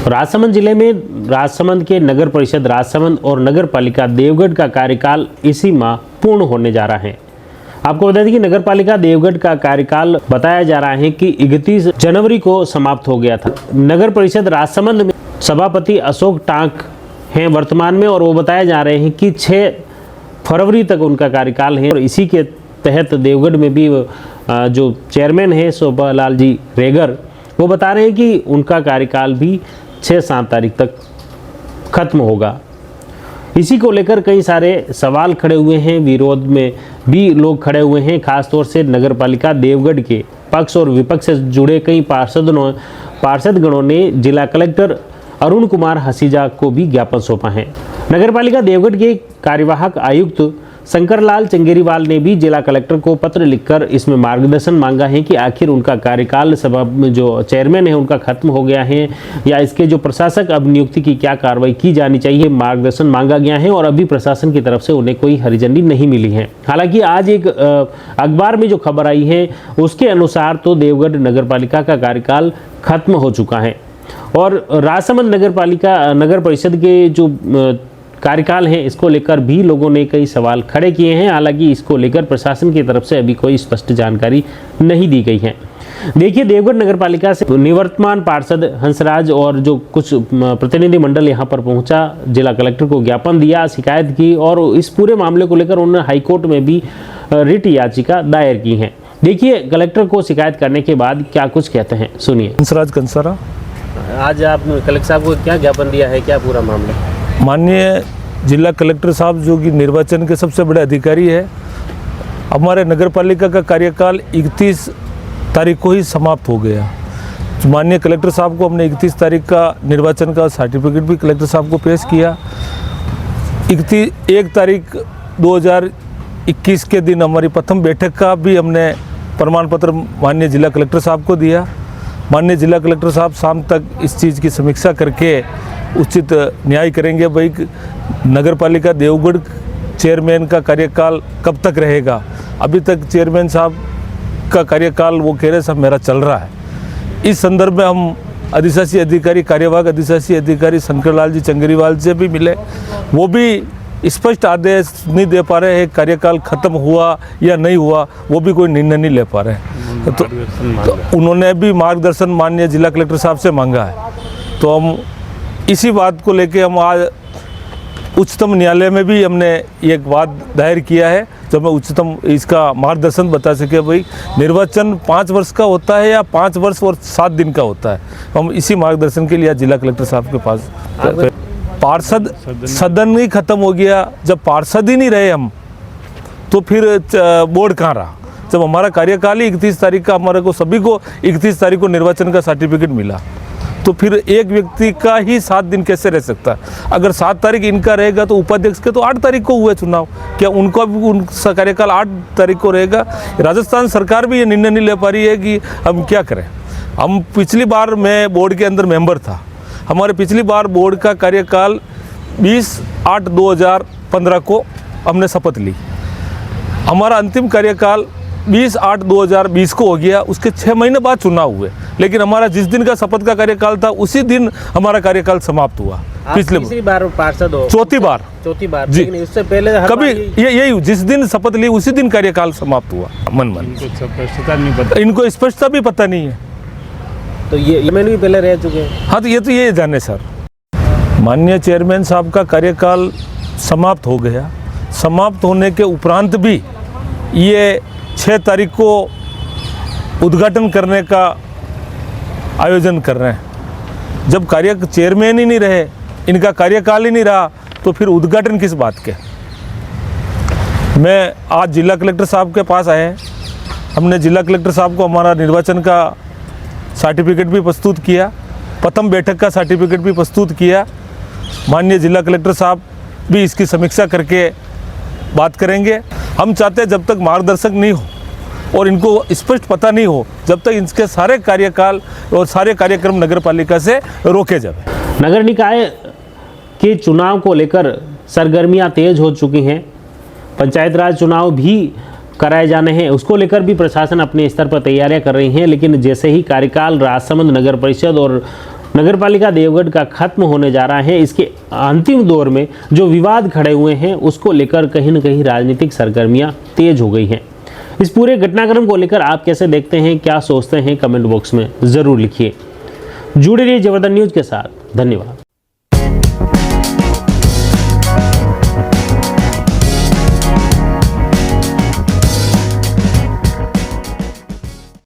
राजसमंद जिले में राजसमंद के नगर परिषद राजसमंद और नगर पालिका देवगढ़ का कार्यकाल इसी माह पूर्ण होने जा रहा है। आपको बता दें कि नगर पालिका देवगढ़ का कार्यकाल बताया जा रहा है कि 31 जनवरी को समाप्त हो गया था। नगर परिषद राजसमंद में सभापति अशोक टांक हैं वर्तमान में, और वो बताया जा रहे हैं कि 6 फरवरी तक उनका कार्यकाल है। और इसी के तहत देवगढ़ में भी जो चेयरमैन है शोभा लाल जी रेगर, वो बता रहे हैं कि उनका कार्यकाल भी 6-7 तारीख तक खत्म होगा। इसी को लेकर कई सारे सवाल खड़े हुए हैं, विरोध में भी लोग खड़े हुए हैं। खासतौर से नगर पालिका देवगढ़ के पक्ष और विपक्ष से जुड़े कई पार्षदगणों ने जिला कलेक्टर अरुण कुमार हसीजा को भी ज्ञापन सौंपा है। नगर पालिका देवगढ़ के कार्यवाहक आयुक्त शंकरलाल चंगेरीवाल ने भी जिला कलेक्टर को पत्र लिखकर इसमें मार्गदर्शन मांगा है कि आखिर उनका कार्यकाल सभा में जो चेयरमैन है उनका खत्म हो गया है या इसके जो प्रशासक अब नियुक्ति की क्या कार्रवाई की जानी चाहिए, मार्गदर्शन मांगा गया है और अभी प्रशासन की तरफ से उन्हें कोई हरी झंडी नहीं मिली है। हालांकि आज एक अखबार में जो खबर आई है उसके अनुसार तो देवगढ़ नगर पालिका का कार्यकाल खत्म हो चुका है और राजसमंद नगर परिषद के जो कार्यकाल है इसको लेकर भी लोगों ने कई सवाल खड़े किए हैं। हालांकि इसको लेकर प्रशासन की तरफ से अभी कोई स्पष्ट जानकारी नहीं दी गई है। देखिए, देवगढ़ नगर पालिका से निवर्तमान पार्षद हंसराज और जो कुछ प्रतिनिधि मंडल यहाँ पर पहुंचा, जिला कलेक्टर को ज्ञापन दिया, शिकायत की और इस पूरे मामले को लेकर उन्होंने हाईकोर्ट में भी रिट याचिका दायर की है। देखिए कलेक्टर को शिकायत करने के बाद क्या कुछ कहते हैं, सुनिए। हंसराज कंसारा, आज आप कलेक्टर साहब को क्या ज्ञापन दिया है, क्या पूरा मामला? माननीय जिला कलेक्टर साहब जो कि निर्वाचन के सबसे बड़े अधिकारी है, हमारे नगर पालिका का कार्यकाल 31 तारीख को ही समाप्त हो गया। तो माननीय कलेक्टर साहब को हमने 31 तारीख का निर्वाचन का सर्टिफिकेट भी कलेक्टर साहब को पेश किया। 1 तारीख 2021 के दिन हमारी प्रथम बैठक का भी हमने प्रमाण पत्र माननीय जिला कलेक्टर साहब को दिया। माननीय जिला कलेक्टर साहब शाम तक इस चीज़ की समीक्षा करके उचित न्याय करेंगे। भाई नगर पालिका देवगढ़ चेयरमैन का कार्यकाल कब तक रहेगा? अभी तक चेयरमैन साहब का कार्यकाल वो कह रहे साहब मेरा चल रहा है। इस संदर्भ में हम अधिशासी अधिकारी, कार्यवाहक अधिशासी अधिकारी शंकरलाल जी चंगेरीवाल से भी मिले। वो भी स्पष्ट आदेश नहीं दे पा रहे हैं कार्यकाल खत्म हुआ या नहीं हुआ, वो भी कोई निर्णय नहीं ले पा रहे हैं। तो उन्होंने भी मार्गदर्शन माननीय जिला कलेक्टर साहब से मांगा है। तो हम इसी बात को लेके हम आज उच्चतम न्यायालय में भी हमने एक बात दायर किया है, जब मैं उच्चतम इसका मार्गदर्शन बता सके। भाई निर्वाचन 5 वर्ष का होता है या 5 वर्ष और 7 दिन का होता है। हम इसी मार्गदर्शन के लिए जिला कलेक्टर साहब के पास पार्षद सदन ही खत्म हो गया। जब पार्षद ही नहीं रहे हम तो फिर बोर्ड कहाँ रहा? जब हमारा कार्यकाल ही 31 तारीख का, हमारे को सभी को 31 तारीख को निर्वाचन का सर्टिफिकेट मिला, तो फिर एक व्यक्ति का ही 7 दिन कैसे रह सकता है? अगर 7 तारीख इनका रहेगा तो उपाध्यक्ष के तो 8 तारीख को हुए चुनाव, क्या उनका भी उनका कार्यकाल 8 तारीख को रहेगा? राजस्थान सरकार भी ये निर्णय नहीं ले पा रही है कि हम क्या करें। हम पिछली बार मैं बोर्ड के अंदर मेंबर था, हमारे पिछली बार बोर्ड का कार्यकाल 20/8/2015 को हमने शपथ ली। हमारा अंतिम कार्यकाल 20/8/2020 को हो गया। उसके 6 महीने बाद चुनाव हुए, लेकिन हमारा जिस दिन का शपथ का कार्यकाल था उसी दिन हमारा कार्यकाल समाप्त हुआ। पिछली बार पार्षद हो? चौथी बार जी। उससे पहले कभी यही जिस दिन शपथ ली उसी दिन कार्यकाल समाप्त हुआ। इनको स्पष्टता भी पता नहीं है। तो ये मैंने भी पहले रह चुके हैं। हाँ, तो ये जाने सर। माननीय चेयरमैन साहब का कार्यकाल समाप्त हो गया। समाप्त होने के उपरांत भी ये 6 तारीख को उद्घाटन करने का आयोजन कर रहे हैं। जब चेयरमैन ही नहीं रहे, इनका कार्यकाल ही नहीं रहा, तो फिर उद्घाटन किस बात के? मैं आज जिला कलेक्टर साहब के पास आए। हमने जिला कलेक्टर साहब को हमारा निर्वाचन का सर्टिफिकेट भी प्रस्तुत किया, प्रथम बैठक का सर्टिफिकेट भी प्रस्तुत किया। माननीय जिला कलेक्टर साहब भी इसकी समीक्षा करके बात करेंगे। हम चाहते हैं जब तक मार्गदर्शक नहीं हो और इनको स्पष्ट पता नहीं हो, जब तक इनके सारे कार्यकाल और सारे कार्यक्रम नगर पालिका से रोके जाए। नगर निकाय के चुनाव को लेकर सरगर्मियां तेज हो चुकी हैं। पंचायत राज चुनाव भी कराए जाने हैं, उसको लेकर भी प्रशासन अपने स्तर पर तैयारियां कर रही है। लेकिन जैसे ही कार्यकाल राजसमंद नगर परिषद और नगर पालिका देवगढ़ का खत्म होने जा रहा है। इसके अंतिम दौर में जो विवाद खड़े हुए हैं उसको लेकर कहीं न कहीं राजनीतिक सरगर्मियां तेज हो गई हैं। इस पूरे घटनाक्रम को लेकर आप कैसे देखते हैं, क्या सोचते हैं, कमेंट बॉक्स में ज़रूर लिखिए। जुड़े रहिए जबरदस्त न्यूज़ के साथ। धन्यवाद।